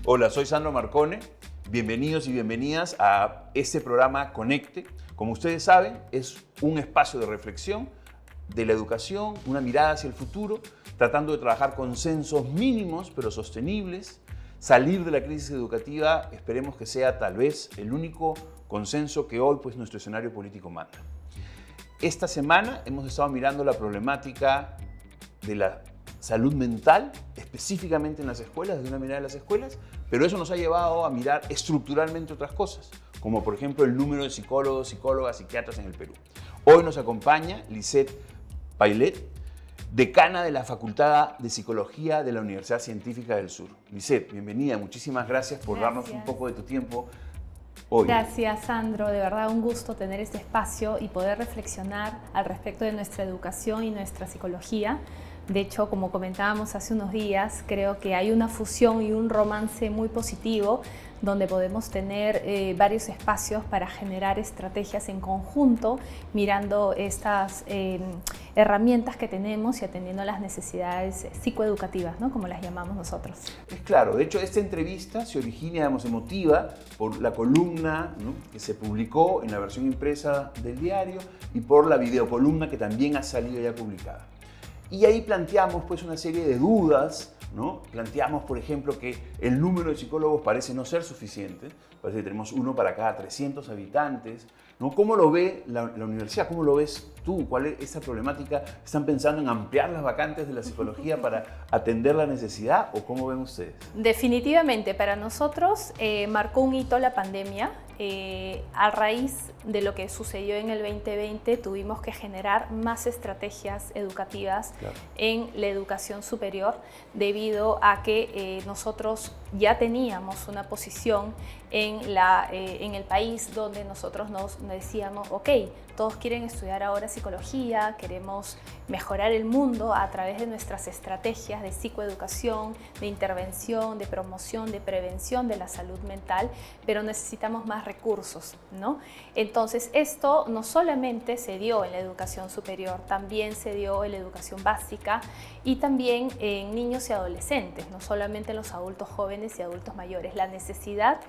Hola, soy Sandro Marcone. Bienvenidos y bienvenidas a este programa Conecte. Como ustedes saben, es un espacio de reflexión de la educación, una mirada hacia el futuro, tratando de trabajar consensos mínimos pero sostenibles. Salir de la crisis educativa, esperemos que sea tal vez el único consenso que hoy nuestro escenario político manda. Esta semana hemos estado mirando la problemática de la salud mental, específicamente en las escuelas, desde una mirada de las escuelas, pero eso nos ha llevado a mirar estructuralmente otras cosas, como por ejemplo el número de psicólogos, psicólogas, psiquiatras en el Perú. Hoy nos acompaña Lisette Pailet, decana de la Facultad de Psicología de la Universidad Científica del Sur. Lisette, bienvenida, muchísimas gracias por darnos un poco de tu tiempo hoy. Gracias, Sandro. De verdad, un gusto tener este espacio y poder reflexionar al respecto de nuestra educación y nuestra psicología. De hecho, como comentábamos hace unos días, creo que hay una fusión y un romance muy positivo donde podemos tener varios espacios para generar estrategias en conjunto, mirando estas herramientas que tenemos y atendiendo a las necesidades psicoeducativas, ¿no? Como las llamamos nosotros. Es claro, de hecho esta entrevista se origina, emotiva por la columna, ¿no?, que se publicó en la versión impresa del diario y por la videocolumna que también ha salido ya publicada. Y ahí planteamos una serie de dudas, ¿no? Planteamos, por ejemplo, que el número de psicólogos parece no ser suficiente, parece que tenemos uno para cada 300 habitantes, ¿no? ¿Cómo lo ve la universidad? ¿Cómo lo ves tú? ¿Cuál es esa problemática? ¿Están pensando en ampliar las vacantes de la psicología para atender la necesidad o cómo ven ustedes? Definitivamente, para nosotros marcó un hito la pandemia. A raíz de lo que sucedió en el 2020 tuvimos que generar más estrategias educativas en la educación superior debido a que nosotros ya teníamos una posición en el país donde nosotros nos decíamos, ok, todos quieren estudiar ahora psicología, queremos mejorar el mundo a través de nuestras estrategias de psicoeducación, de intervención, de promoción, de prevención de la salud mental, pero necesitamos más recursos, ¿no? Entonces, esto no solamente se dio en la educación superior, también se dio en la educación básica y también en niños y adolescentes, no solamente en los adultos jóvenes y adultos mayores. La necesidad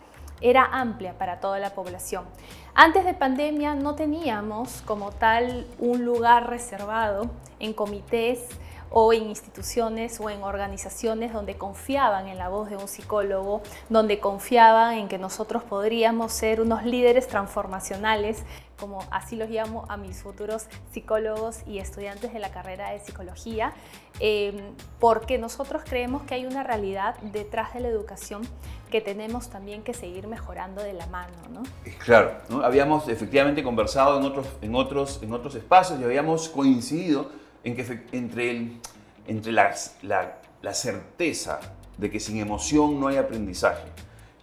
era amplia para toda la población. Antes de pandemia no teníamos como tal un lugar reservado en comités o en instituciones o en organizaciones donde confiaban en la voz de un psicólogo, donde confiaban en que nosotros podríamos ser unos líderes transformacionales, como así los llamo a mis futuros psicólogos y estudiantes de la carrera de psicología, porque nosotros creemos que hay una realidad detrás de la educación que tenemos también que seguir mejorando de la mano, ¿no? Claro, ¿no? Habíamos efectivamente conversado en otros espacios y habíamos coincidido en que entre la certeza de que sin emoción no hay aprendizaje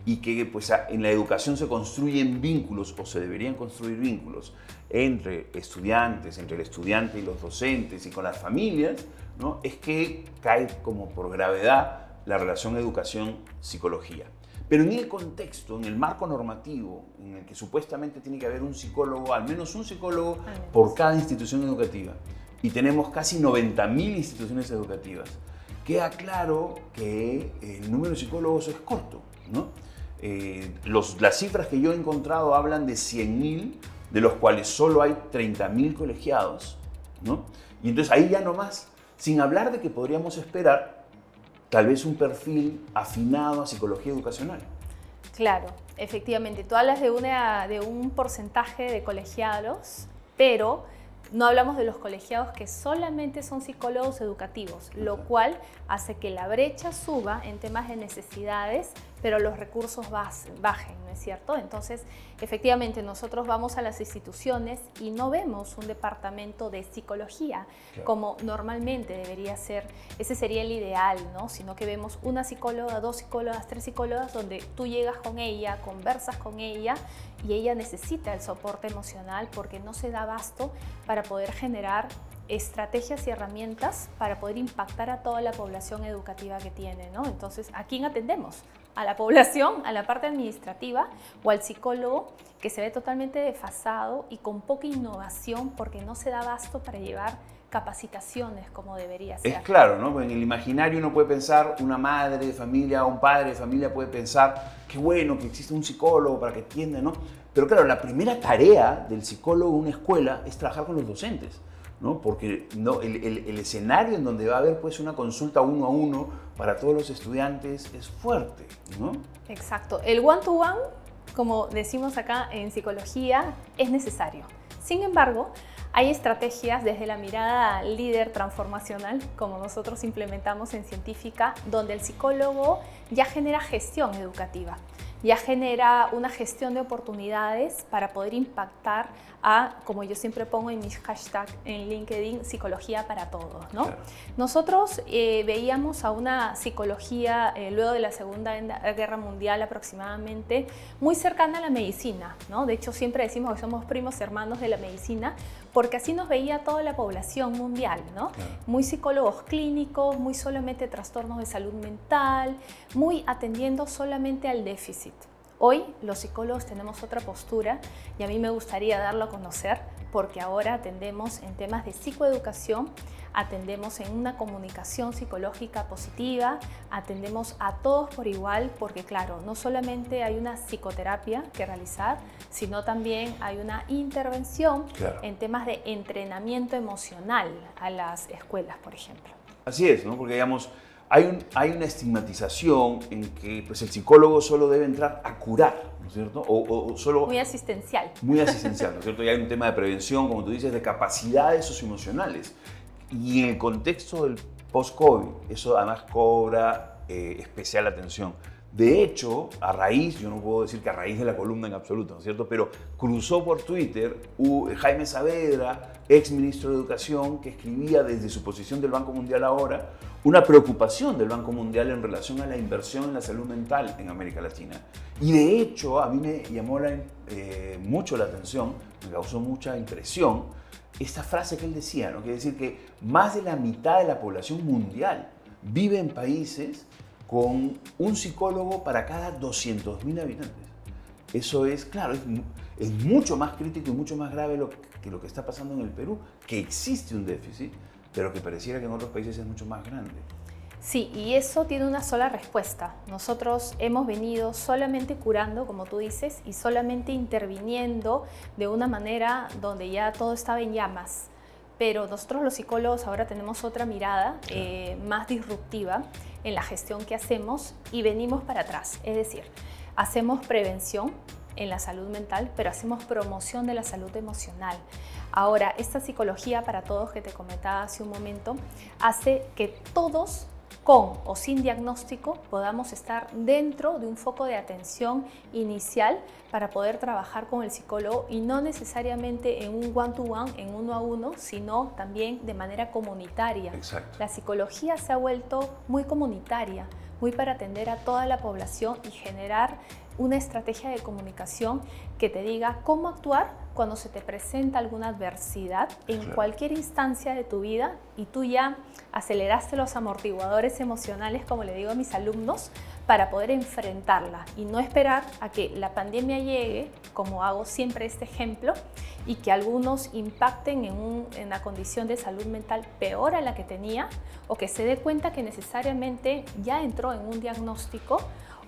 y que en la educación se construyen vínculos o se deberían construir vínculos entre estudiantes, entre el estudiante y los docentes y con las familias, ¿no?, es que cae como por gravedad la relación educación-psicología. Pero en el contexto, en el marco normativo, en el que supuestamente tiene que haber un psicólogo, al menos un psicólogo por cada institución educativa, y tenemos casi 90.000 instituciones educativas, queda claro que el número de psicólogos es corto, ¿no? Las cifras que yo he encontrado hablan de 100.000, de los cuales solo hay 30.000 colegiados, ¿no? Y entonces ahí ya no más, sin hablar de que podríamos esperar tal vez un perfil afinado a psicología educacional. Claro, efectivamente. Tú hablas de un porcentaje de colegiados, pero no hablamos de los colegiados que solamente son psicólogos educativos, lo cual hace que la brecha suba en temas de necesidades, pero los recursos bajen, ¿no es cierto? Entonces, efectivamente, nosotros vamos a las instituciones y no vemos un departamento de psicología, como normalmente debería ser. Ese sería el ideal, ¿no? Sino que vemos una psicóloga, 2 psicólogas, 3 psicólogas, donde tú llegas con ella, conversas con ella y ella necesita el soporte emocional porque no se da abasto para poder generar estrategias y herramientas para poder impactar a toda la población educativa que tiene, ¿no? Entonces, ¿a quién atendemos? A la población, a la parte administrativa o al psicólogo, que se ve totalmente desfasado y con poca innovación porque no se da abasto para llevar capacitaciones como debería ser. Es claro, ¿no? En el imaginario uno puede pensar, una madre de familia o un padre de familia puede pensar, qué bueno que existe un psicólogo para que atienda, ¿no? Pero claro, la primera tarea del psicólogo en una escuela es trabajar con los docentes, ¿no? Porque no, el escenario en donde va a haber pues una consulta uno a uno para todos los estudiantes es fuerte, ¿no? Exacto. El one-to-one, como decimos acá en psicología, es necesario. Sin embargo, hay estrategias desde la mirada líder transformacional, como nosotros implementamos en Científica, donde el psicólogo ya genera gestión educativa, ya genera una gestión de oportunidades para poder impactar a, como yo siempre pongo en mis hashtags en LinkedIn, psicología para todos, ¿no? Claro. Nosotros veíamos a una psicología luego de la Segunda Guerra Mundial aproximadamente muy cercana a la medicina, ¿no? De hecho, siempre decimos que somos primos hermanos de la medicina porque así nos veía toda la población mundial, ¿no? Claro. Muy psicólogos clínicos, muy solamente trastornos de salud mental, muy atendiendo solamente al déficit. Hoy los psicólogos tenemos otra postura y a mí me gustaría darlo a conocer porque ahora atendemos en temas de psicoeducación, atendemos en una comunicación psicológica positiva, atendemos a todos por igual porque claro, no solamente hay una psicoterapia que realizar, sino también hay una intervención en temas de entrenamiento emocional a las escuelas, por ejemplo. Así es, ¿no? Porque digamos, hay una estigmatización en que pues, el psicólogo solo debe entrar a curar, ¿no es cierto? O solo... Muy asistencial. Muy asistencial, ¿no es cierto? Y hay un tema de prevención, como tú dices, de capacidades socioemocionales. Y en el contexto del post-COVID, eso además cobra especial atención. De hecho, a raíz, yo no puedo decir que a raíz de la columna en absoluto, ¿no es cierto? Pero cruzó por Twitter Jaime Saavedra, ex ministro de Educación, que escribía desde su posición del Banco Mundial ahora una preocupación del Banco Mundial en relación a la inversión en la salud mental en América Latina. Y de hecho, a mí me llamó mucho la atención, me causó mucha impresión, esta frase que él decía, ¿no? Quiere decir que más de la mitad de la población mundial vive en países con un psicólogo para cada 200.000 habitantes. Eso es, claro, es mucho más crítico y mucho más grave que lo que está pasando en el Perú, que existe un déficit, pero que pareciera que en otros países es mucho más grande. Sí, y eso tiene una sola respuesta. Nosotros hemos venido solamente curando, como tú dices, y solamente interviniendo de una manera donde ya todo estaba en llamas. Pero nosotros los psicólogos ahora tenemos otra mirada más disruptiva en la gestión que hacemos y venimos para atrás. Es decir, hacemos prevención en la salud mental, pero hacemos promoción de la salud emocional. Ahora, esta psicología para todos que te comentaba hace un momento hace que todos, con o sin diagnóstico, podamos estar dentro de un foco de atención inicial para poder trabajar con el psicólogo y no necesariamente en un one-to-one, en uno a uno, sino también de manera comunitaria. Exacto. La psicología se ha vuelto muy comunitaria, muy para atender a toda la población y generar una estrategia de comunicación que te diga cómo actuar cuando se te presenta alguna adversidad en cualquier instancia de tu vida y tú ya aceleraste los amortiguadores emocionales, como le digo a mis alumnos, para poder enfrentarla y no esperar a que la pandemia llegue, como hago siempre este ejemplo, y que algunos impacten en la condición de salud mental peor a la que tenía o que se dé cuenta que necesariamente ya entró en un diagnóstico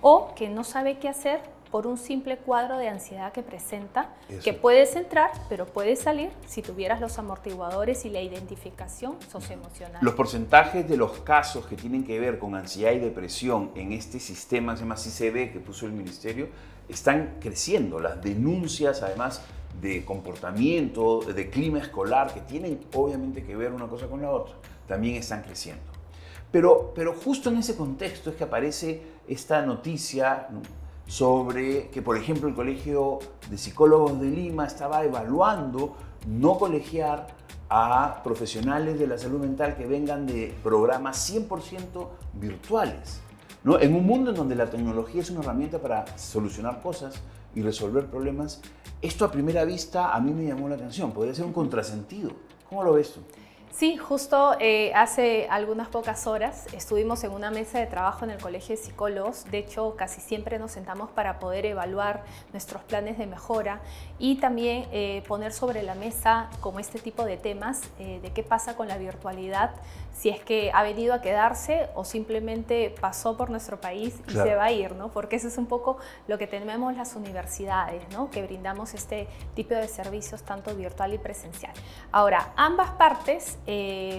o que no sabe qué hacer por un simple cuadro de ansiedad que presenta, que puedes entrar, pero puedes salir si tuvieras los amortiguadores y la identificación socioemocional. Los porcentajes de los casos que tienen que ver con ansiedad y depresión en este sistema, se llama CICD, que puso el ministerio, están creciendo. Las denuncias, además, de comportamiento, de clima escolar, que tienen obviamente que ver una cosa con la otra, también están creciendo. Pero justo en ese contexto es que aparece esta noticia sobre que, por ejemplo, el Colegio de Psicólogos de Lima estaba evaluando no colegiar a profesionales de la salud mental que vengan de programas 100% virtuales, ¿no? En un mundo en donde la tecnología es una herramienta para solucionar cosas y resolver problemas, esto a primera vista a mí me llamó la atención. Podría ser un contrasentido. ¿Cómo lo ves tú? Sí, justo hace algunas pocas horas estuvimos en una mesa de trabajo en el Colegio de Psicólogos. De hecho, casi siempre nos sentamos para poder evaluar nuestros planes de mejora y también poner sobre la mesa como este tipo de temas de qué pasa con la virtualidad, si es que ha venido a quedarse o simplemente pasó por nuestro país y Claro. se va a ir, ¿no? Porque eso es un poco lo que tenemos las universidades, ¿no? Que brindamos este tipo de servicios tanto virtual y presencial. Ahora, ambas partes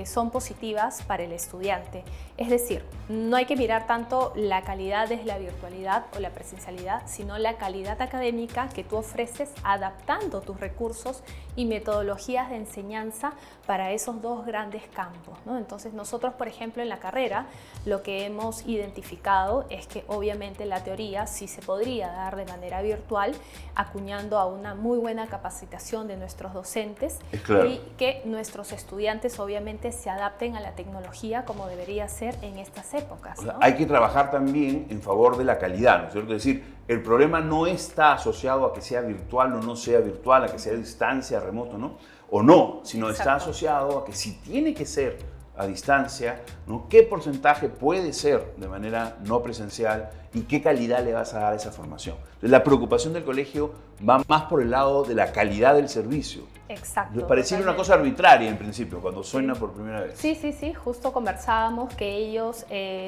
son positivas para el estudiante. Es decir, no hay que mirar tanto la calidad de la virtualidad o la presencialidad, sino la calidad académica que tú ofreces adaptando tus recursos y metodologías de enseñanza para esos dos grandes campos, ¿no? Entonces nosotros, por ejemplo, en la carrera lo que hemos identificado es que obviamente la teoría sí se podría dar de manera virtual, acuñando a una muy buena capacitación de nuestros docentes Claro. y que nuestros estudiantes obviamente se adapten a la tecnología como debería ser en estas épocas, O sea, ¿no? hay que trabajar también en favor de la calidad, ¿no es cierto? Es decir, el problema no está asociado a que sea virtual o no sea virtual, a que sea a distancia, remoto, ¿no? O no, sino está Exacto. asociado a que si tiene que ser a distancia, ¿no? ¿Qué porcentaje puede ser de manera no presencial y qué calidad le vas a dar a esa formación? Entonces, la preocupación del colegio va más por el lado de la calidad del servicio. Exacto. Pareciera una Totalmente. cosa arbitraria en principio, cuando suena por primera vez. Sí, sí, sí, justo conversábamos que ellos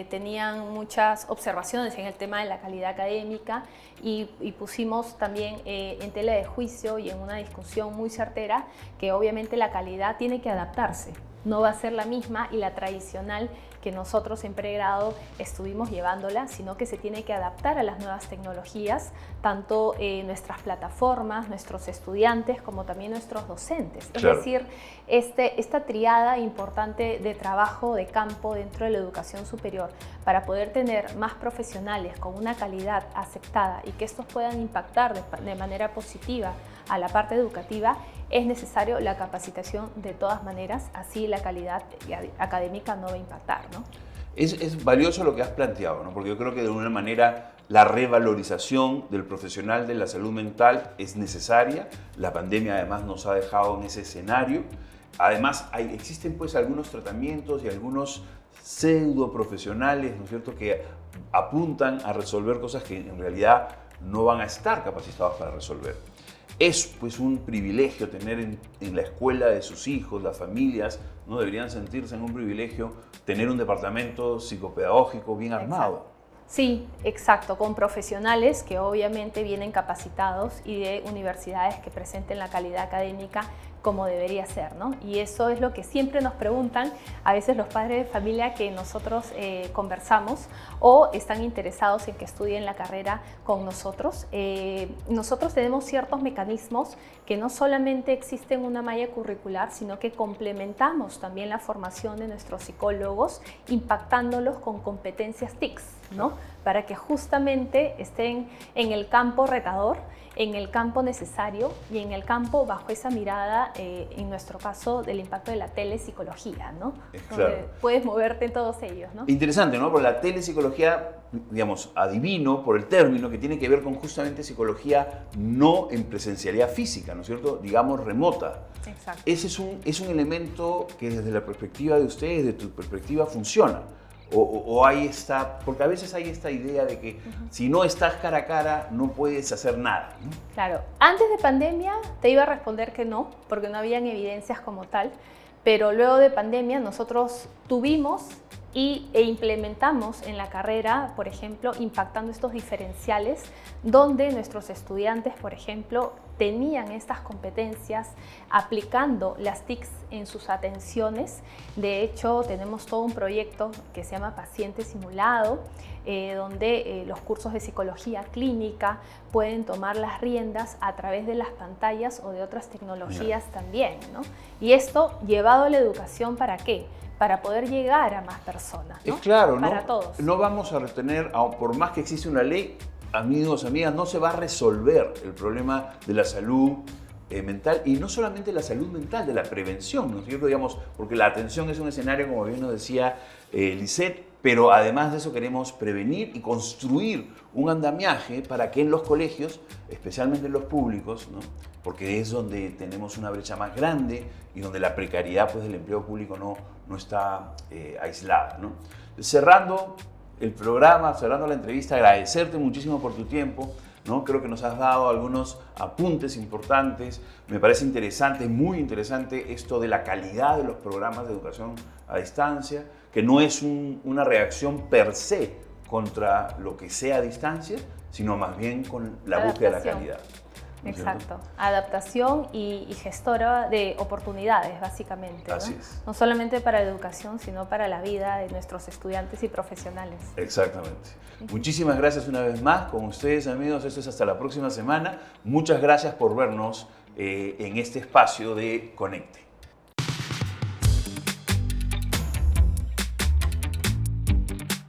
tenían muchas observaciones en el tema de la calidad académica y pusimos también en tela de juicio y en una discusión muy certera que obviamente la calidad tiene que adaptarse, no va a ser la misma y la tradicional que nosotros en pregrado estuvimos llevándola, sino que se tiene que adaptar a las nuevas tecnologías, tanto nuestras plataformas, nuestros estudiantes, como también nuestros docentes. Claro. Es decir, esta triada importante de trabajo de campo dentro de la educación superior para poder tener más profesionales con una calidad aceptada y que estos puedan impactar de manera positiva a la parte educativa, es necesario la capacitación de todas maneras, así la calidad académica no va a impactar, ¿no? Es valioso lo que has planteado, ¿no? Porque yo creo que de alguna manera la revalorización del profesional de la salud mental es necesaria. La pandemia además nos ha dejado en ese escenario. Además, existen pues algunos tratamientos y algunos pseudo profesionales, ¿no es cierto?, que apuntan a resolver cosas que en realidad no van a estar capacitados para resolver. Es pues un privilegio tener en la escuela de sus hijos, las familias, ¿no? Deberían sentirse en un privilegio tener un departamento psicopedagógico bien armado. Sí, exacto, con profesionales que obviamente vienen capacitados y de universidades que presenten la calidad académica como debería ser, ¿no? Y eso es lo que siempre nos preguntan a veces los padres de familia que nosotros conversamos o están interesados en que estudien la carrera con nosotros. Nosotros tenemos ciertos mecanismos que no solamente existen una malla curricular, sino que complementamos también la formación de nuestros psicólogos, impactándolos con competencias TICS, ¿no? Para que justamente estén en el campo retador, en el campo necesario y en el campo bajo esa mirada, en nuestro caso, del impacto de la telepsicología, ¿no? Claro. Donde puedes moverte en todos ellos, ¿no? Interesante, ¿no? Porque la telepsicología, digamos, adivino por el término, que tiene que ver con justamente psicología no en presencialidad física, ¿no es cierto? Digamos, remota. Exacto. Ese es un elemento que desde la perspectiva de ustedes, de tu perspectiva, funciona. O ahí está, porque a veces hay esta idea de que si no estás cara a cara no puedes hacer nada, ¿no? Claro, antes de pandemia te iba a responder que no, porque no habían evidencias como tal, pero luego de pandemia nosotros tuvimos e implementamos en la carrera, por ejemplo, impactando estos diferenciales, donde nuestros estudiantes, por ejemplo, tenían estas competencias aplicando las TICs en sus atenciones. De hecho, tenemos todo un proyecto que se llama Paciente Simulado, donde los cursos de psicología clínica pueden tomar las riendas a través de las pantallas o de otras tecnologías también, ¿no? Y esto llevado a la educación, ¿para qué? Para poder llegar a más personas, ¿no? Es claro, para ¿no? todos. No vamos a retener, por más que existe una ley, amigos, amigas, no se va a resolver el problema de la salud mental, y no solamente la salud mental, de la prevención, ¿no es cierto? Digamos, porque la atención es un escenario, como bien nos decía Lisette, pero además de eso queremos prevenir y construir un andamiaje para que en los colegios, especialmente en los públicos, ¿no? Porque es donde tenemos una brecha más grande y donde la precariedad pues, del empleo público no está aislada, ¿no? Cerrando el programa, cerrando la entrevista, agradecerte muchísimo por tu tiempo, ¿no? Creo que nos has dado algunos apuntes importantes. Me parece interesante, muy interesante esto de la calidad de los programas de educación a distancia, que no es una reacción per se contra lo que sea a distancia, sino más bien con la búsqueda de la calidad. ¿No es Exacto, cierto? Adaptación y gestora de oportunidades, básicamente. Así ¿no? es. No solamente para la educación, sino para la vida de nuestros estudiantes y profesionales. Exactamente. Muchísimas gracias una vez más con ustedes, amigos. Esto es hasta la próxima semana. Muchas gracias por vernos en este espacio de Conecte.